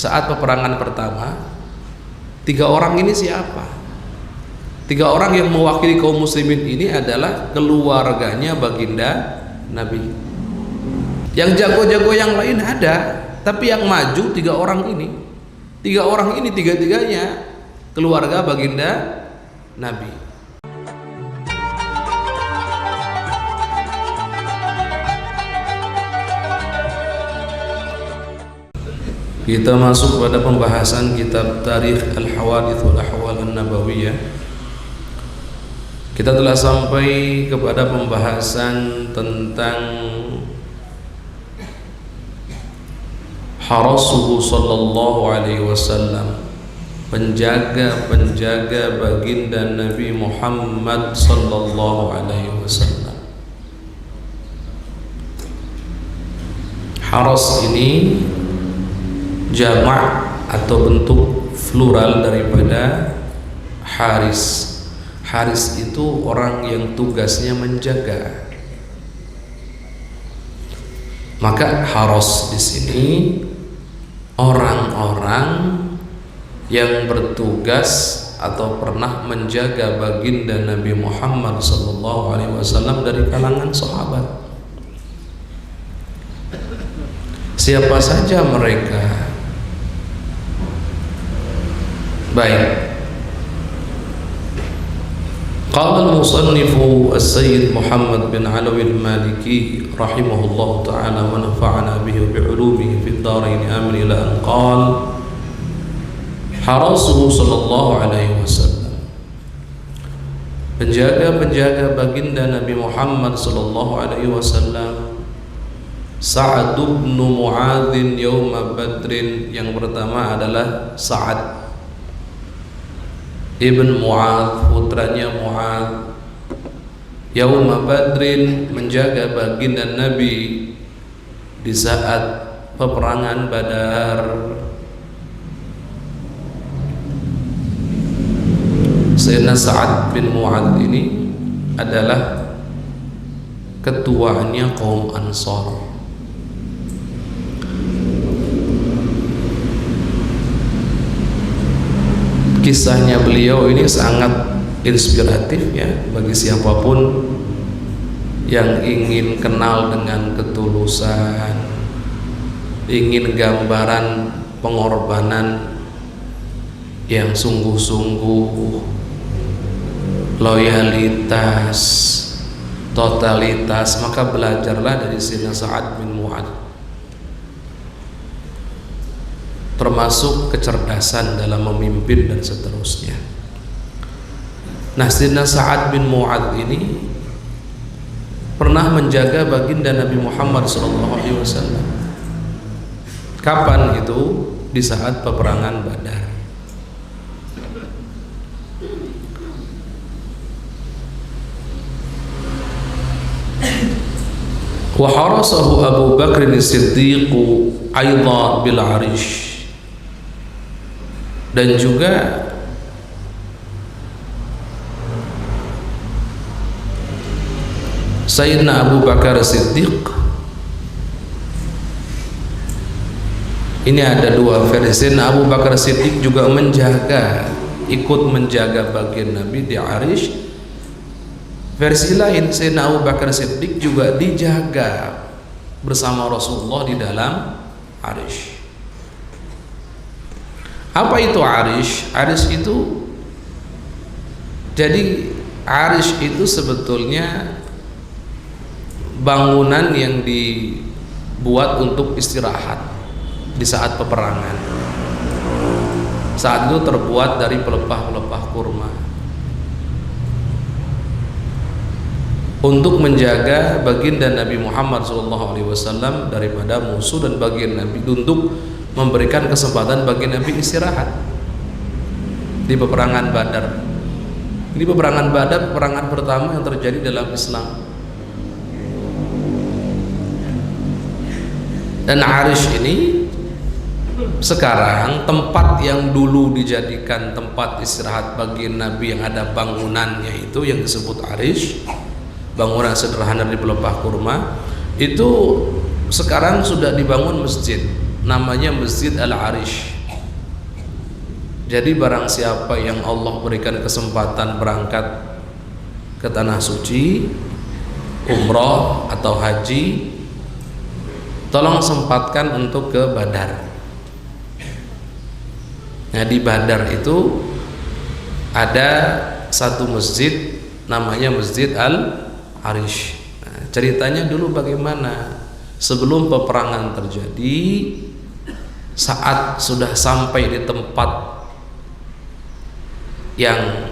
saat peperangan pertama, 3 orang ini siapa? 3 orang yang mewakili kaum muslimin ini adalah keluarganya baginda Nabi. Yang jago-jago yang lain ada, tapi yang maju 3 orang ini. 3 orang ini tiga-tiganya keluarga baginda Nabi. Kita masuk pada pembahasan kitab Tarikh Al-Hawadits wal Ahwal An-Nabawiyah. Kita telah sampai kepada pembahasan tentang harasuhu sallallahu alaihi wasallam, penjaga-penjaga baginda Nabi Muhammad sallallahu alaihi wasallam. Haras ini jamak atau bentuk plural daripada haris. Haris itu orang yang tugasnya menjaga. Maka haras di sini orang-orang yang bertugas atau pernah menjaga baginda Nabi Muhammad SAW dari kalangan sahabat. Siapa saja mereka? Baik. Qala al-musannifu as-sayyid Muhammad bin Alawi al-Maliki rahimahullah ta'ala wa nafa'ana bihi wa bi'ulumihi fid dharain amin ila an qala harasuhu sallallahu alaihi wasallam, penjaga-penjaga baginda Nabi Muhammad sallallahu alaihi wasallam. Sa'ad bin Mu'adz yauma Badrin, yang pertama adalah Sa'ad Ibn Mu'adz, putranya Mu'adz. Yauma Badrin, menjaga baginda Nabi di saat peperangan Badar. Sayyidina Sa'ad bin Mu'adz ini adalah ketuanya kaum Ansar. Kisahnya beliau ini sangat inspiratif ya bagi siapapun yang ingin kenal dengan ketulusan, ingin gambaran pengorbanan yang sungguh-sungguh, loyalitas, totalitas, maka belajarlah dari Sayyidina Sa'ad bin Mu'adz. Termasuk kecerdasan dalam memimpin dan seterusnya. Nah, Sayyidina Sa'ad bin Mu'adz ini pernah menjaga baginda Nabi Muhammad SAW. Kapan itu? Di saat peperangan Badar. Wa harasahu Abu Bakr as-Siddiq aidha bil Arish, dan juga Sayyidina Abu Bakar Siddiq. Ini ada 2 versi. Sayyidina Abu Bakar Siddiq juga ikut menjaga bagian Nabi di Arish. Versi lain, Sayyidina Abu Bakar Siddiq juga dijaga bersama Rasulullah di dalam Arish. Apa itu Arish? Arish itu, jadi Arish itu sebetulnya bangunan yang dibuat untuk istirahat di saat peperangan. Saat itu terbuat dari pelepah-pelepah kurma untuk menjaga baginda Nabi Muhammad SAW daripada musuh, dan baginda Nabi untuk memberikan kesempatan bagi Nabi istirahat di peperangan Badar. Ini peperangan Badar, peperangan pertama yang terjadi dalam Islam. Dan Arish ini sekarang tempat yang dulu dijadikan tempat istirahat bagi Nabi, yang ada bangunannya itu yang disebut Arish, bangunan sederhana dari pelepah kurma, itu sekarang sudah dibangun masjid. namanya Masjid Al-Arish. Jadi barang siapa yang Allah berikan kesempatan berangkat ke tanah suci, umroh atau haji, tolong sempatkan untuk ke Badar. Nah, di Badar itu ada satu masjid namanya Masjid Al-Arish. Nah, ceritanya dulu bagaimana sebelum peperangan terjadi, saat sudah sampai di tempat yang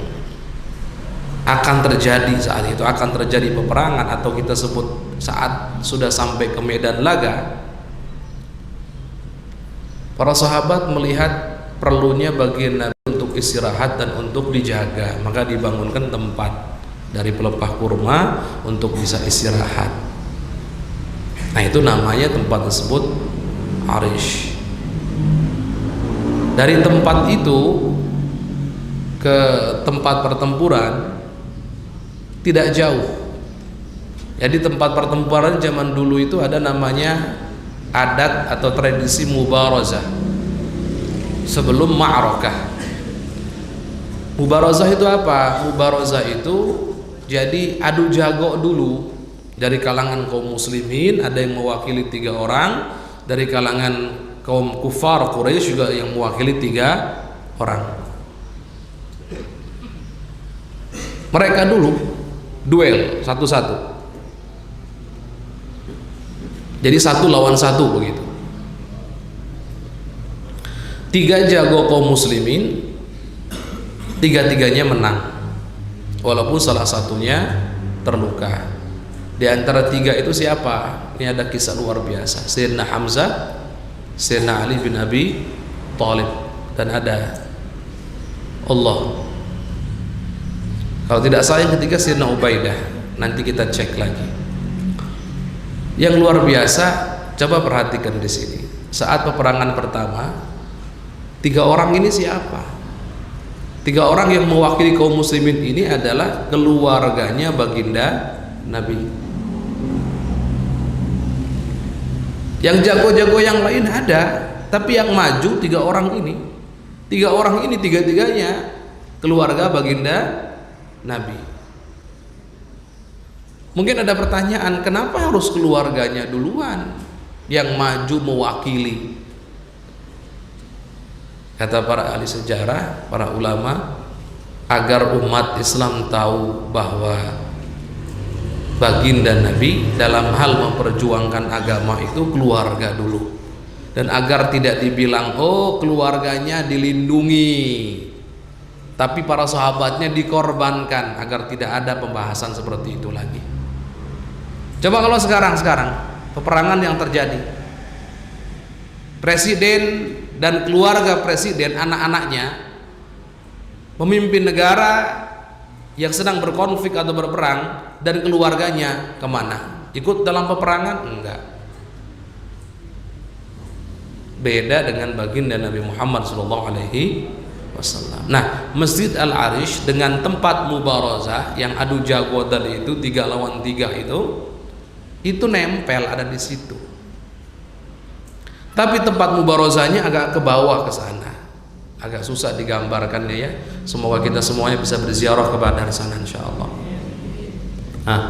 akan terjadi, saat itu akan terjadi peperangan, atau kita sebut saat sudah sampai ke medan laga, para sahabat melihat perlunya bagi Nabi untuk istirahat dan untuk dijaga, maka dibangunkan tempat dari pelepah kurma untuk bisa istirahat. Nah, itu namanya tempat tersebut Arish. Dari tempat itu ke tempat pertempuran tidak jauh. Jadi tempat pertempuran zaman dulu itu ada namanya adat atau tradisi mubarazah sebelum ma'rakah. Mubarazah itu apa? Mubarazah itu jadi adu jago dulu dari kalangan kaum muslimin, ada yang mewakili 3 orang, dari kalangan kaum kufar Quraisy juga yang mewakili 3 orang. Mereka dulu duel satu-satu, jadi 1 lawan 1 begitu. 3 jago kaum muslimin, 3-tiganya menang, walaupun salah satunya terluka. Di antara 3 itu siapa? Ini ada kisah luar biasa. Sayyidina Hamzah, Sayyidina Ali bin Abi Thalib, dan ada Allah, kalau tidak salah yang ketiga Sayyidina Ubaidah. Nanti kita cek lagi. Yang luar biasa, coba perhatikan di sini. Saat peperangan pertama, 3 orang ini siapa? 3 orang yang mewakili kaum muslimin ini adalah keluarganya baginda Nabi. Yang jago-jago yang lain ada, tapi yang maju 3 orang ini. 3 orang ini 3-tiganya keluarga baginda Nabi. Mungkin ada pertanyaan, kenapa harus keluarganya duluan yang maju mewakili? Kata para ahli sejarah, para ulama, agar umat Islam tahu bahwa baginda Nabi dalam hal memperjuangkan agama itu keluarga dulu, dan agar tidak dibilang oh keluarganya dilindungi tapi para sahabatnya dikorbankan, agar tidak ada pembahasan seperti itu lagi. Coba kalau sekarang peperangan yang terjadi, presiden dan keluarga presiden, anak-anaknya, pemimpin negara yang sedang berkonflik atau berperang, dan keluarganya kemana? Ikut dalam peperangan? Enggak. Beda dengan baginda Nabi Muhammad SAW. Nah, Masjid Al-Arish dengan tempat mubarazah yang adu jago tadi itu 3 lawan 3 itu nempel ada di situ. Tapi tempat mubarazahnya agak ke bawah ke sana, agak susah digambarkannya ya. Semoga kita semuanya bisa berziarah kepada sana insyaallah. Nah,